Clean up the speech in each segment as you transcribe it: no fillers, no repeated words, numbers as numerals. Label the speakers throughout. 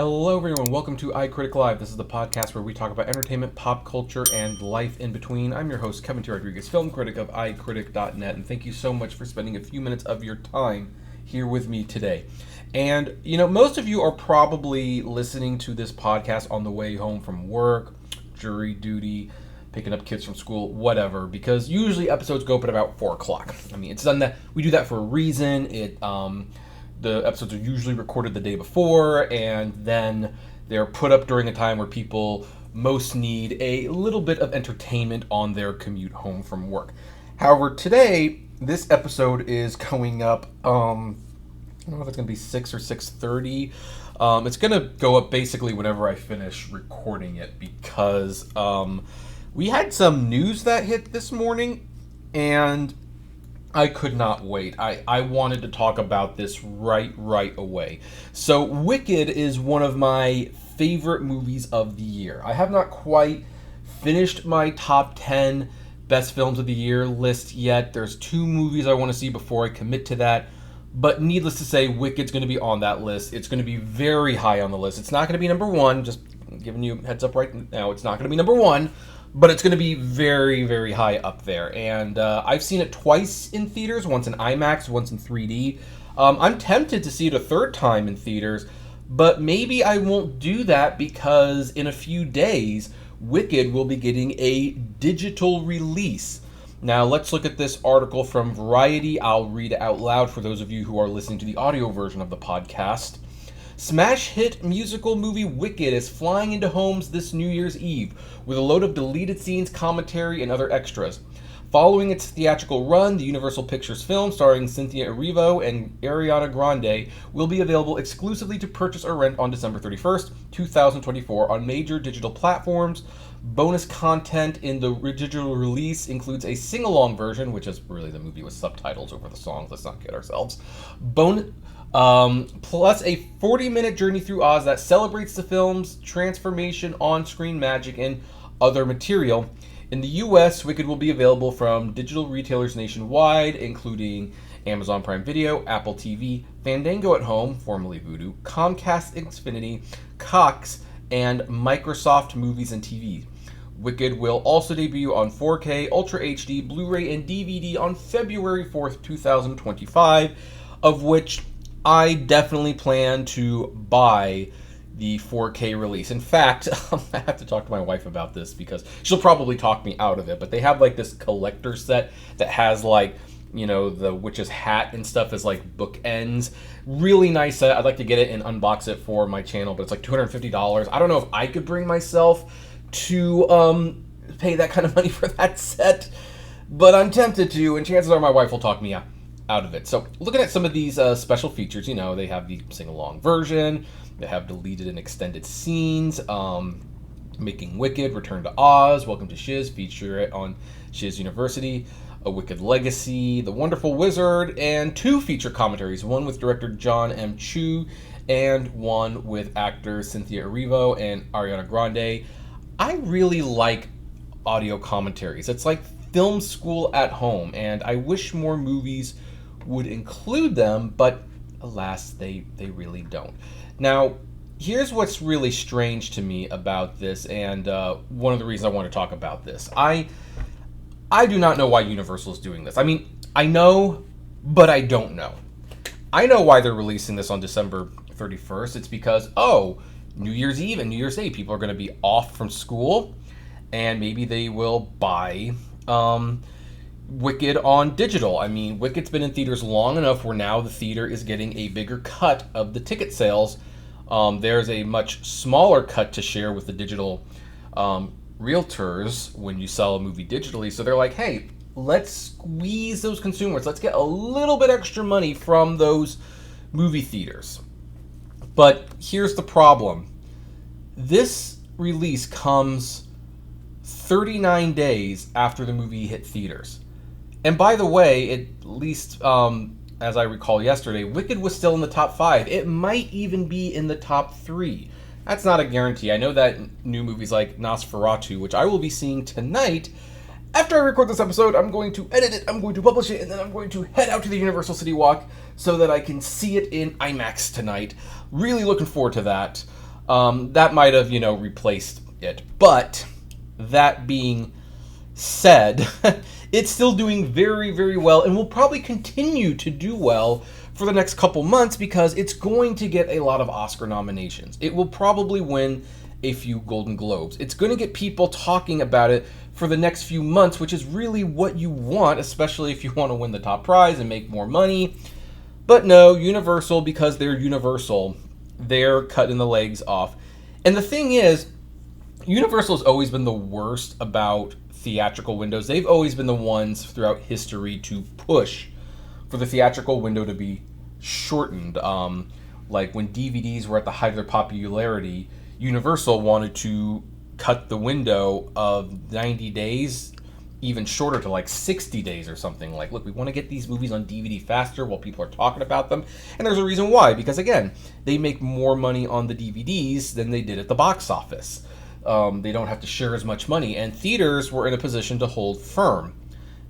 Speaker 1: Hello everyone, welcome to iCritic Live. This is the podcast where we talk about entertainment, pop culture, and life in between. I'm your host, Kevin T. Rodriguez, film critic of iCritic.net, and thank you so much for spending a few minutes of your time here with me today. And, most of you are probably listening to this podcast on the way home from work, jury duty, picking up kids from school, whatever, because usually episodes go up at about 4 o'clock. It's done that. We do that for a reason. The episodes are usually recorded the day before, and then they're put up during a time where people most need a little bit of entertainment on their commute home from work. However, today, this episode is going up, I don't know if it's going to be 6 or 6:30. It's going to go up basically whenever I finish recording it, because we had some news that hit this morning, and I could not wait. I wanted to talk about this right away. So, Wicked is one of my favorite movies of the year. I have not quite finished my top 10 best films of the year list yet. There's 2 movies I want to see before I commit to that. But needless to say, Wicked's going to be on that list. It's going to be very high on the list. It's not going to be number 1, just giving you a heads up right now. It's not going to be number 1. But it's going to be very high up there. And I've seen it twice in theaters, once in IMAX, once in 3D. I'm tempted to see it a third time in theaters, but maybe I won't do that because in a few days, Wicked will be getting a digital release. Now, let's look at this article from Variety. I'll read it out loud for those of you who are listening to the audio version of the podcast. Smash hit musical movie Wicked is flying into homes this New Year's Eve with a load of deleted scenes, commentary, and other extras. Following its theatrical run, the Universal Pictures film starring Cynthia Erivo and Ariana Grande will be available exclusively to purchase or rent on December 31st, 2024 on major digital platforms. Bonus content in the digital release includes a sing-along version, which is really the movie with subtitles over the songs. Let's not kid ourselves. Plus a 40-minute journey through Oz that celebrates the film's transformation, on-screen magic, and other material. In the U.S., Wicked will be available from digital retailers nationwide, including Amazon Prime Video, Apple TV, Fandango at Home, formerly Vudu, Comcast Xfinity, Cox, and Microsoft Movies and TV. Wicked will also debut on 4K, Ultra HD, Blu-ray, and DVD on February 4th, 2025, of which I definitely plan to buy the 4K release. In fact, I have to talk to my wife about this because she'll probably talk me out of it, but they have this collector set that has the witch's hat and stuff as bookends. Really nice set. I'd like to get it and unbox it for my channel, but it's $250. I don't know if I could bring myself to pay that kind of money for that set, but I'm tempted to, and chances are my wife will talk me out of it. So looking at some of these special features, they have the sing-along version, they have deleted and extended scenes, Making Wicked, Return to Oz, Welcome to Shiz, feature it on Shiz University, A Wicked Legacy, The Wonderful Wizard, and 2 feature commentaries, one with director John M. Chu and one with actors Cynthia Erivo and Ariana Grande. I really like audio commentaries. It's like film school at home, and I wish more movies would include them, but alas, they really don't. Now, here's what's really strange to me about this, and one of the reasons I want to talk about this. I do not know why Universal is doing this. I know, but I don't know. I know why they're releasing this on December 31st. It's because, New Year's Eve and New Year's Day, people are going to be off from school, and maybe they will buy Wicked on digital. Wicked's been in theaters long enough where now the theater is getting a bigger cut of the ticket sales. There's a much smaller cut to share with the digital realtors when you sell a movie digitally. So they're like, hey, let's squeeze those consumers. Let's get a little bit extra money from those movie theaters. But here's the problem. This release comes 39 days after the movie hit theaters. And by the way, at least as I recall yesterday, Wicked was still in the top 5. It might even be in the top 3. That's not a guarantee. I know that new movies like Nosferatu, which I will be seeing tonight, after I record this episode, I'm going to edit it, I'm going to publish it, and then I'm going to head out to the Universal City Walk so that I can see it in IMAX tonight. Really looking forward to that. That might have, replaced it. But that being said, it's still doing very, very well and will probably continue to do well for the next couple months because it's going to get a lot of Oscar nominations. It will probably win a few Golden Globes. It's going to get people talking about it for the next few months, which is really what you want, especially if you want to win the top prize and make more money. But no, Universal, because they're Universal, they're cutting the legs off. And the thing is, Universal's always been the worst about theatrical windows. They've always been the ones throughout history to push for the theatrical window to be shortened. Like when DVDs were at the height of their popularity, Universal wanted to cut the window of 90 days even shorter to like 60 days or something. Like, look, we want to get these movies on DVD faster while people are talking about them. And there's a reason why, because again, they make more money on the DVDs than they did at the box office. They don't have to share as much money, and theaters were in a position to hold firm.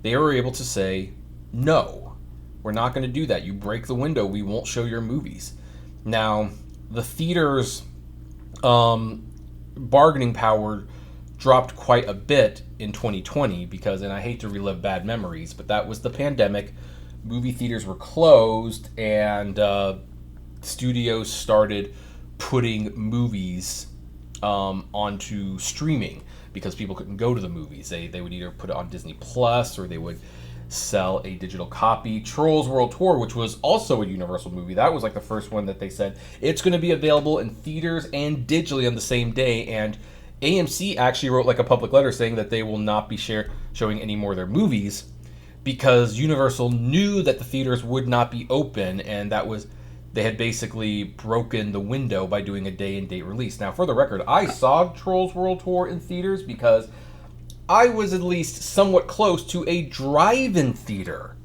Speaker 1: They were able to say, no, we're not going to do that. You break the window, we won't show your movies. Now, the theaters' bargaining power dropped quite a bit in 2020 because, and I hate to relive bad memories, but that was the pandemic. Movie theaters were closed, and studios started putting movies onto streaming because people couldn't go to the movies. They would either put it on Disney Plus or they would sell a digital copy. Trolls World Tour, which was also a Universal movie, that was like the first one that they said it's going to be available in theaters and digitally on the same day. And AMC actually wrote like a public letter saying that they will not be showing any more of their movies because Universal knew that the theaters would not be open, and that was, they had basically broken the window by doing a day and date release. Now, for the record, I saw Trolls World Tour in theaters because I was at least somewhat close to a drive-in theater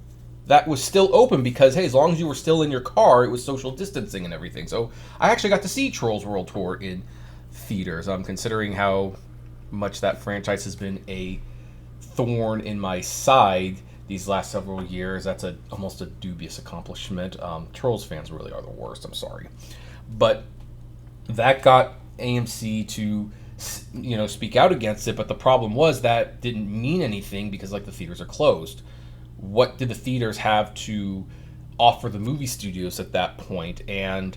Speaker 1: that was still open because, hey, as long as you were still in your car, it was social distancing and everything. So I actually got to see Trolls World Tour in theaters. I'm considering how much that franchise has been a thorn in my side these last several years. That's almost a dubious accomplishment. Trolls fans really are the worst. I'm sorry. But that got AMC to, speak out against it. But the problem was that didn't mean anything because, like, the theaters are closed. What did the theaters have to offer the movie studios at that point? And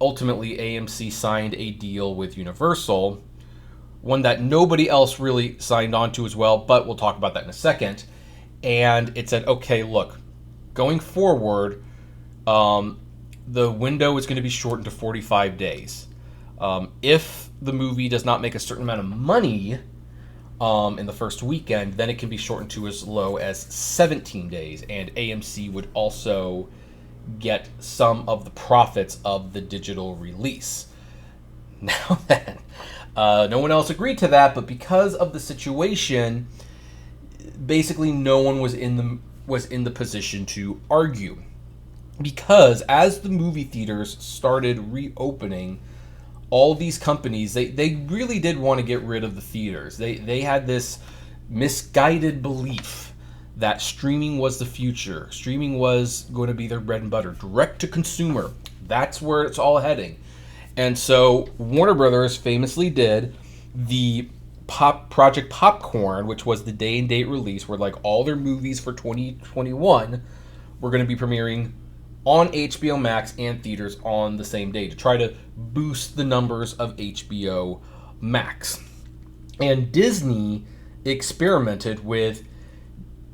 Speaker 1: ultimately, AMC signed a deal with Universal, one that nobody else really signed on to as well, but we'll talk about that in a second. And it said, okay, look, going forward, the window is going to be shortened to 45 days. If the movie does not make a certain amount of money in the first weekend, then it can be shortened to as low as 17 days. And AMC would also get some of the profits of the digital release. Now then, no one else agreed to that, but because of the situation, basically no one was in the position to argue, because as the movie theaters started reopening, all these companies, they really did want to get rid of the theaters. They had this misguided belief that streaming was the future. Streaming was going to be their bread and butter. Direct to consumer. That's where it's all heading. And so Warner Brothers famously did the Project Popcorn, which was the day and date release where like all their movies for 2021 were going to be premiering on HBO Max and theaters on the same day to try to boost the numbers of HBO Max. And Disney experimented with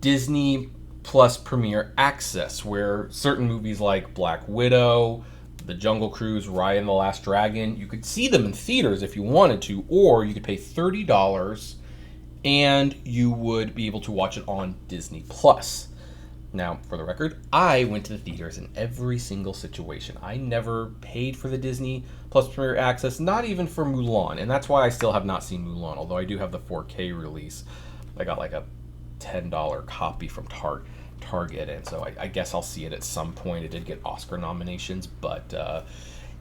Speaker 1: Disney Plus Premier Access, where certain movies like Black Widow, The Jungle Cruise, Raya and the Last Dragon, you could see them in theaters if you wanted to, or you could pay $30 and you would be able to watch it on Disney Plus. Now, for the record, I went to the theaters in every single situation. I never paid for the Disney Plus Premier Access, not even for Mulan, and that's why I still have not seen Mulan, although I do have the 4K release. I got like a $10 copy from Target, and so I guess I'll see it at some point. It did get Oscar nominations, but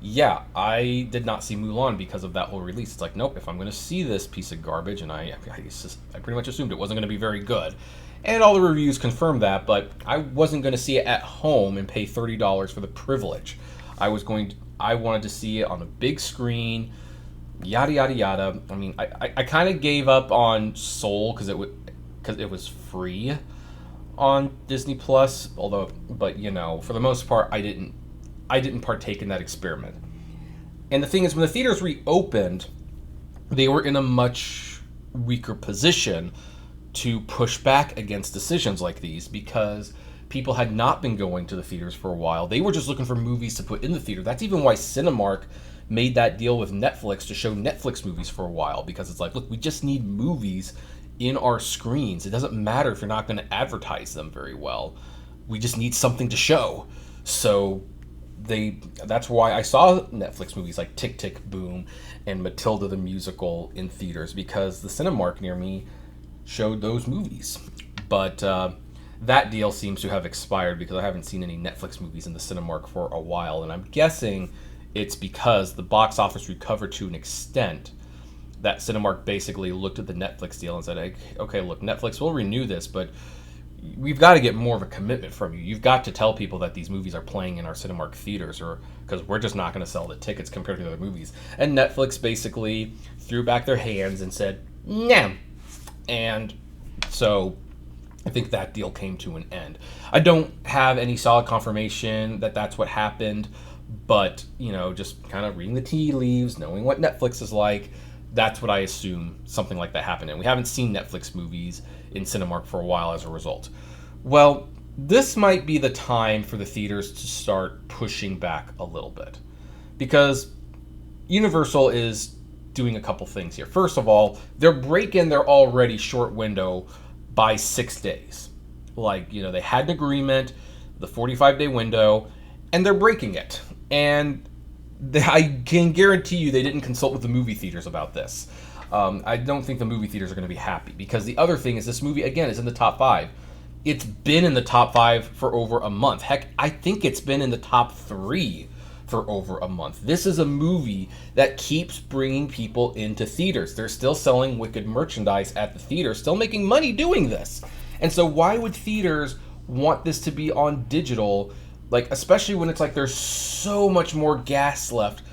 Speaker 1: yeah, I did not see Mulan because of that whole release. It's like, nope, if I'm going to see this piece of garbage, and I pretty much assumed it wasn't going to be very good. And all the reviews confirmed that, but I wasn't going to see it at home and pay $30 for the privilege. I was going I wanted to see it on a big screen, yada yada yada. I mean, I kind of gave up on Soul because it was free on Disney Plus. But for the most part, I didn't partake in that experiment. And the thing is, when the theaters reopened, they were in a much weaker position to push back against decisions like these because people had not been going to the theaters for a while. They were just looking for movies to put in the theater. That's even why Cinemark made that deal with Netflix to show Netflix movies for a while, because it's like, look, we just need movies in our screens. It doesn't matter if you're not going to advertise them very well. We just need something to show. So that's why I saw Netflix movies like Tick Tick Boom and Matilda the Musical in theaters, because the Cinemark near me showed those movies. But that deal seems to have expired because I haven't seen any Netflix movies in the Cinemark for a while, and I'm guessing it's because the box office recovered to an extent that Cinemark basically looked at the Netflix deal and said, okay, look, Netflix, we'll renew this, but we've got to get more of a commitment from you. You've got to tell people that these movies are playing in our Cinemark theaters, or because we're just not going to sell the tickets compared to the other movies. And Netflix basically threw back their hands and said, no. And so I think that deal came to an end. I don't have any solid confirmation that that's what happened, but, just kind of reading the tea leaves, knowing what Netflix is like, that's what I assume something like that happened. And we haven't seen Netflix movies in Cinemark for a while as a result. Well, this might be the time for the theaters to start pushing back a little bit, because Universal is doing a couple things here. First of all, they're breaking their already short window by 6 days. They had an agreement, the 45-day window, and they're breaking it. And I can guarantee you they didn't consult with the movie theaters about this. I don't think the movie theaters are going to be happy, because the other thing is, this movie, again, is in the top 5. It's been in the top 5 for over a month. Heck, I think it's been in the top 3 for over a month. This is a movie that keeps bringing people into theaters. They're still selling Wicked merchandise at the theater, still making money doing this. And so why would theaters want this to be on digital, especially when it's like there's so much more gas left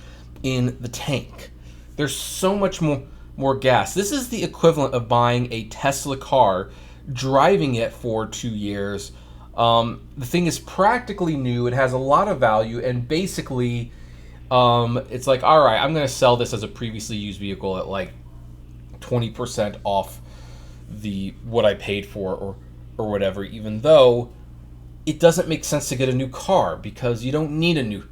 Speaker 1: in the tank? There's so much more gas. This is the equivalent of buying a Tesla car, driving it for 2 years. The thing is practically new. It has a lot of value, and basically, it's like, all right, I'm going to sell this as a previously used vehicle at 20% off what I paid for, or whatever. Even though it doesn't make sense to get a new car, because you don't need a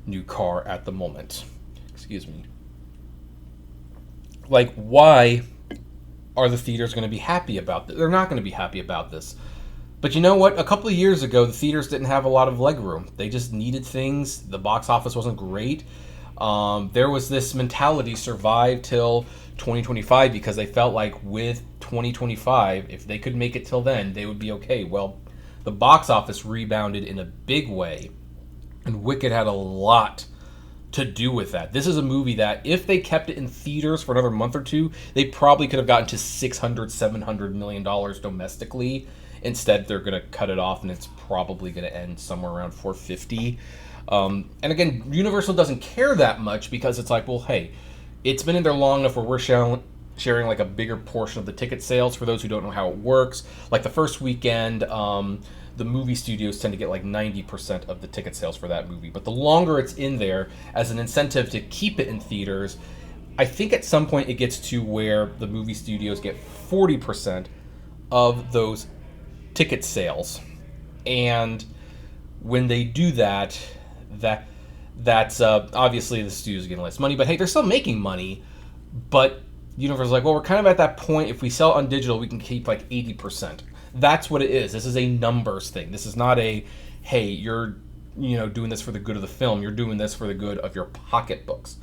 Speaker 1: new car at the moment. Excuse me. Why are the theaters going to be happy about this? They're not going to be happy about this. But you know what? A couple of years ago, the theaters didn't have a lot of leg room. They just needed things. The box office wasn't great. There was this mentality, survive till 2025, because they felt like with 2025, if they could make it till then, they would be okay. Well, the box office rebounded in a big way, and Wicked had a lot to do with that. This is a movie that, if they kept it in theaters for another month or two, they probably could have gotten to $600-700 million domestically. Instead, they're going to cut it off, and it's probably going to end somewhere around 450. And again, Universal doesn't care that much, because it's like, well, hey, it's been in there long enough where we're sharing a bigger portion of the ticket sales. For those who don't know how it works, the first weekend, the movie studios tend to get 90% of the ticket sales for that movie. But the longer it's in there, as an incentive to keep it in theaters, I think at some point it gets to where the movie studios get 40% of those ticket sales. And when they do that's obviously the studio's getting less money, but hey, they're still making money. But Universal's like, well, we're kind of at that point, if we sell on digital, we can keep 80%. That's what it is. This is a numbers thing. This is not a, hey, you're doing this for the good of the film. You're doing this for the good of your pocketbooks.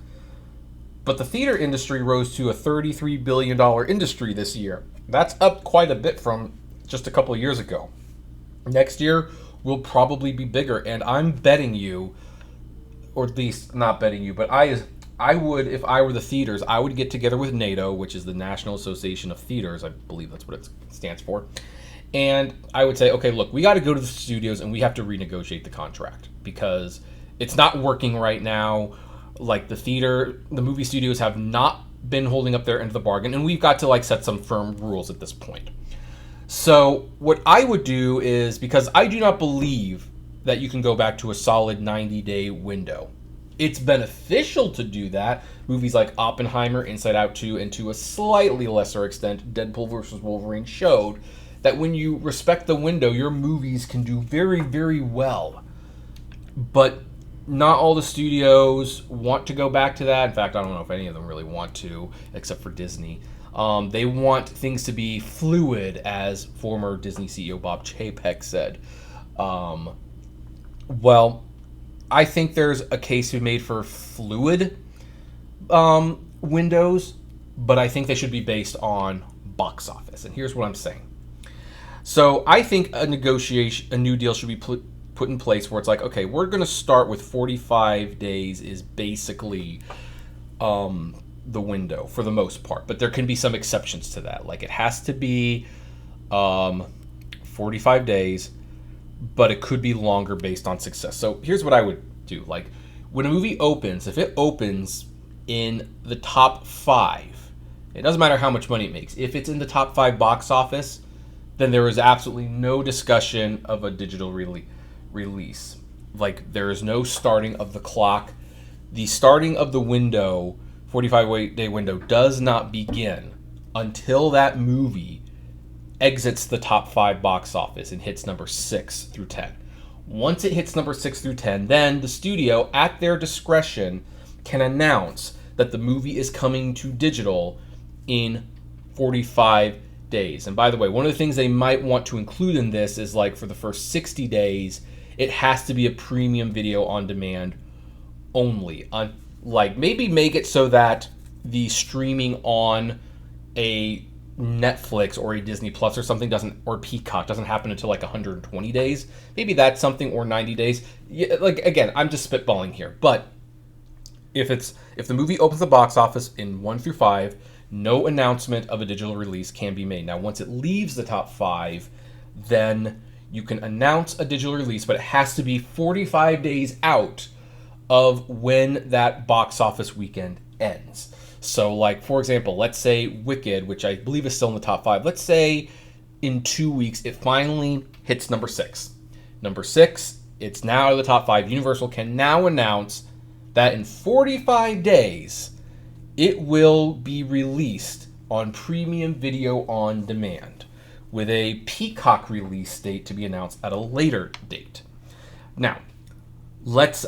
Speaker 1: But the theater industry rose to a $33 billion industry this year. That's up quite a bit from just a couple of years ago. Next year will probably be bigger, and I'm betting you, or at least not betting you, but I would, if I were the theaters, I would get together with NATO, which is the National Association of Theaters. I believe that's what it stands for. And I would say, okay, look, we got to go to the studios and we have to renegotiate the contract, because it's not working right now. Like the movie studios have not been holding up their end of the bargain, and we've got to like set some firm rules at this point. So what I would do is, because I do not believe that you can go back to a solid 90-day window. It's beneficial to do that. Movies like Oppenheimer, Inside Out 2, and to a slightly lesser extent, Deadpool vs. Wolverine showed that when you respect the window, your movies can do very, very well. But not all the studios want to go back to that. In fact, I don't know if any of them really want to, except for Disney. They want things to be fluid, as former Disney CEO Bob Chapek said. Well, I think there's a case to be made for fluid windows, but I think they should be based on box office. And here's what I'm saying. So I think a new deal should be put in place where it's like, okay, we're going to start with 45 days is basically the window for the most part, but there can be some exceptions to that. Like it has to be 45 days, but it could be longer based on success. So here's what I would do. Like when a movie opens, if it opens in the top 5, it doesn't matter how much money it makes. If it's in the top 5 box office, then there is absolutely no discussion of a digital release. Like there is no starting of the clock. The starting of the window, 45-day window, does not begin until that movie exits the top 5 box office and hits number 6 through 10. Once it hits number 6 through 10, then the studio, at their discretion, can announce that the movie is coming to digital in 45 days. And by the way, one of the things they might want to include in this is like for the first 60 days, it has to be a premium video on demand only. Like maybe make it so that the streaming on a Netflix or a Disney Plus or something or Peacock doesn't happen until like 120 days. Maybe that's something, or 90 days. Yeah, like again, I'm just spitballing here. But if the movie opens the box office in 1 through 5, no announcement of a digital release can be made. Now, once it leaves the top 5, then you can announce a digital release, but it has to be 45 days out of when that box office weekend ends. So, like, for example, let's say Wicked, which I believe is still in the top 5, let's say in 2 weeks it finally hits number 6. Number 6, it's now out of the top 5. Universal can now announce that in 45 days it will be released on premium video on demand, with a Peacock release date to be announced at a later date. Now, let's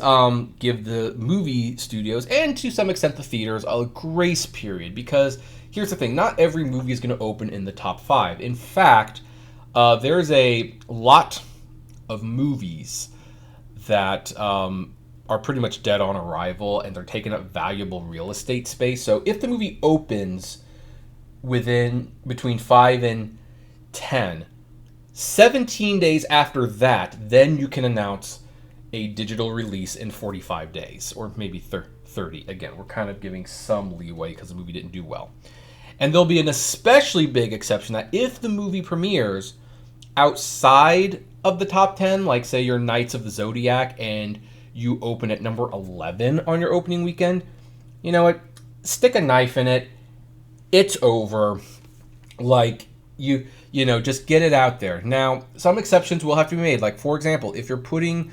Speaker 1: give the movie studios, and to some extent the theaters, a grace period, because here's the thing, not every movie is going to open in the top 5. In fact, there's a lot of movies that are pretty much dead on arrival, and they're taking up valuable real estate space. So if the movie opens between 5 and 10, 17 days after that, then you can announce a digital release in 45 days, or maybe 30. Again, we're kind of giving some leeway because the movie didn't do well. And there'll be an especially big exception that if the movie premieres outside of the top 10, like say your Knights of the Zodiac, and you open at number 11 on your opening weekend, you know what? Stick a knife in it. It's over. Like, you know, just get it out there. Now, some exceptions will have to be made. Like, for example, if you're putting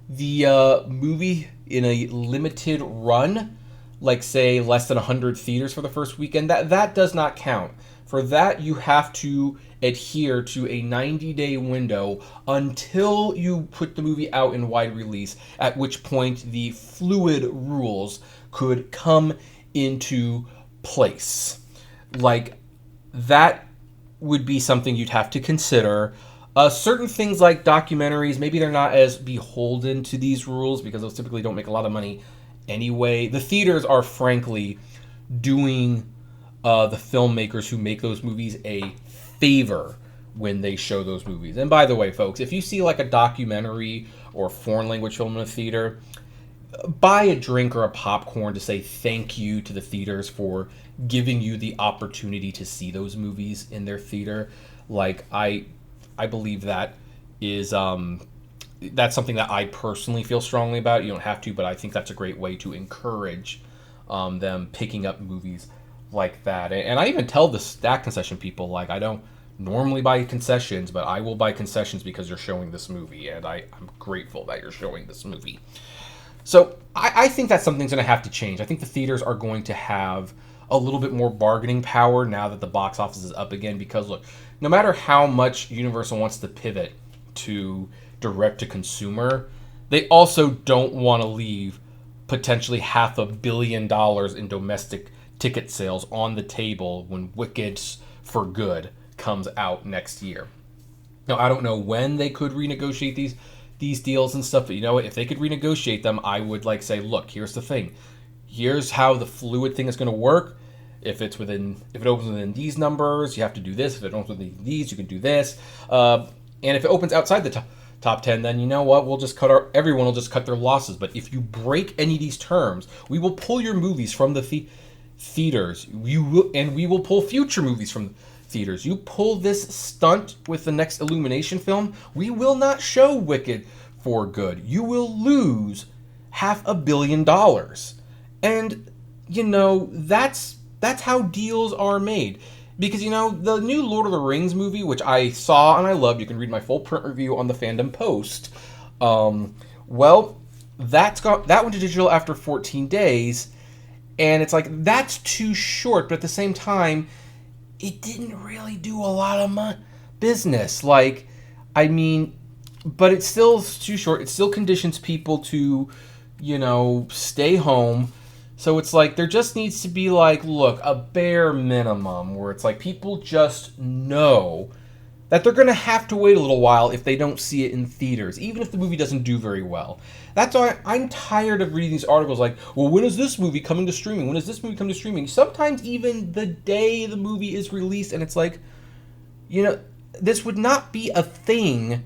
Speaker 1: the movie in a limited run, like say less than 100 theaters for the first weekend, that does not count. For that, you have to adhere to a 90-day window until you put the movie out in wide release, at which point the fluid rules could come into place. Like, that would be something you'd have to consider. Certain things like documentaries, maybe they're not as beholden to these rules because those typically don't make a lot of money anyway. The theaters are frankly doing the filmmakers who make those movies a favor when they show those movies. And by the way, folks, if you see like a documentary or a foreign language film in a theater, buy a drink or a popcorn to say thank you to the theaters for giving you the opportunity to see those movies in their theater. Like, I believe that is that's something that I personally feel strongly about. You don't have to, but I think that's a great way to encourage them picking up movies like that. And I even tell that concession people, like, I don't normally buy concessions, but I will buy concessions because you're showing this movie, and I'm grateful that you're showing this movie. So I think that something's going to have to change. I think the theaters are going to have a little bit more bargaining power now that the box office is up again, because look, no matter how much Universal wants to pivot to direct to consumer, they also don't want to leave potentially $500 million in domestic ticket sales on the table when Wicked for Good comes out next year. Now, I don't know when they could renegotiate these deals and stuff, but you know what? If they could renegotiate them, I would say, look, here's the thing. Here's how the fluid thing is going to work. If it opens within these numbers, you have to do this. If it opens within these, you can do this. And if it opens outside the top 10, then you know what? We'll just everyone will just cut their losses. But if you break any of these terms, we will pull your movies from the theaters. We will pull future movies from theaters. You pull this stunt with the next Illumination film, we will not show Wicked for Good. You will lose $500 million. And that's how deals are made. Because, the new Lord of the Rings movie, which I saw and I loved, you can read my full print review on the Fandom Post. That went to digital after 14 days. And it's like, that's too short. But at the same time, it didn't really do a lot of business. But it's still too short. It still conditions people to, stay home. So it's like, there just needs to be a bare minimum where it's like people just know that they're going to have to wait a little while if they don't see it in theaters, even if the movie doesn't do very well. That's why I'm tired of reading these articles like, well, when is this movie coming to streaming? When is this movie coming to streaming? Sometimes even the day the movie is released, and it's like, this would not be a thing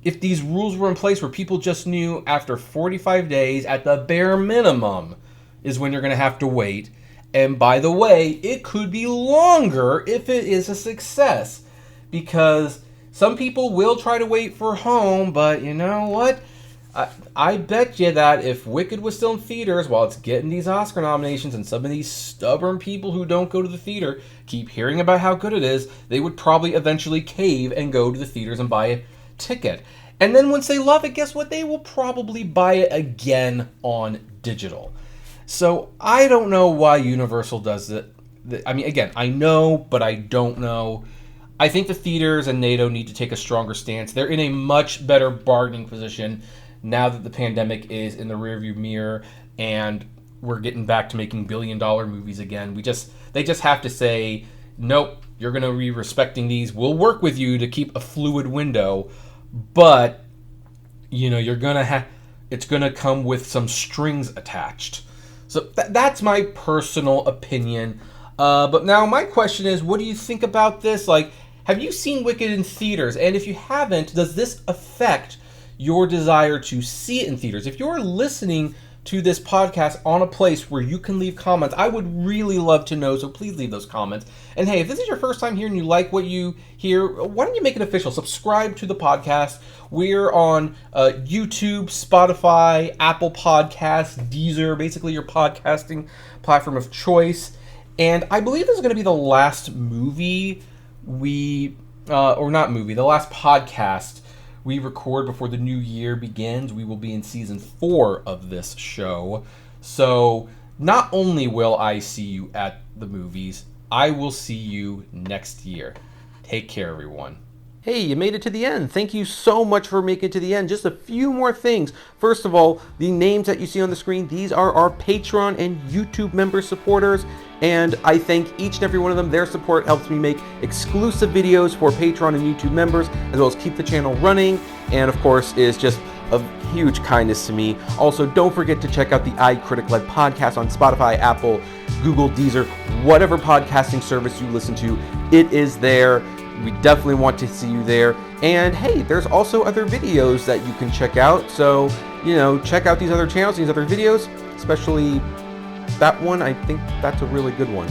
Speaker 1: if these rules were in place where people just knew after 45 days at the bare minimum is when you're going to have to wait. And by the way, it could be longer if it is a success, because some people will try to wait for home, but you know what? I bet you that if Wicked was still in theaters while it's getting these Oscar nominations, and some of these stubborn people who don't go to the theater keep hearing about how good it is, they would probably eventually cave and go to the theaters and buy a ticket. And then once they love it, guess what? They will probably buy it again on digital. So I don't know why Universal does it. I mean, again, I know, but I don't know. I think the theaters and NATO need to take a stronger stance. They're in a much better bargaining position now that the pandemic is in the rearview mirror and we're getting back to making billion-dollar movies again. They just have to say, nope, you're going to be respecting these. We'll work with you to keep a fluid window, but you're going to it's going to come with some strings attached. So that's my personal opinion. But now my question is, what do you think about this? Have you seen Wicked in theaters? And if you haven't, does this affect your desire to see it in theaters? If you're listening to this podcast on a place where you can leave comments, I would really love to know, so please leave those comments. And hey, if this is your first time here and you like what you hear, why don't you make it official? Subscribe to the podcast. We're on YouTube, Spotify, Apple Podcasts, Deezer, basically your podcasting platform of choice. And I believe this is going to be the last movie the last podcast we record before the new year begins. We will be in season 4 of this show. So not only will I see you at the movies, I will see you next year. Take care, everyone. Hey, you made it to the end. Thank you so much for making it to the end. Just a few more things. First of all, the names that you see on the screen, these are our Patreon and YouTube member supporters. And I thank each and every one of them. Their support helps me make exclusive videos for Patreon and YouTube members, as well as keep the channel running. And of course, is just a huge kindness to me. Also, don't forget to check out the iCritic-led podcast on Spotify, Apple, Google, Deezer, whatever podcasting service you listen to. It is there. We definitely want to see you there. And hey, there's also other videos that you can check out. So, check out these other channels, these other videos, especially that one. I think that's a really good one.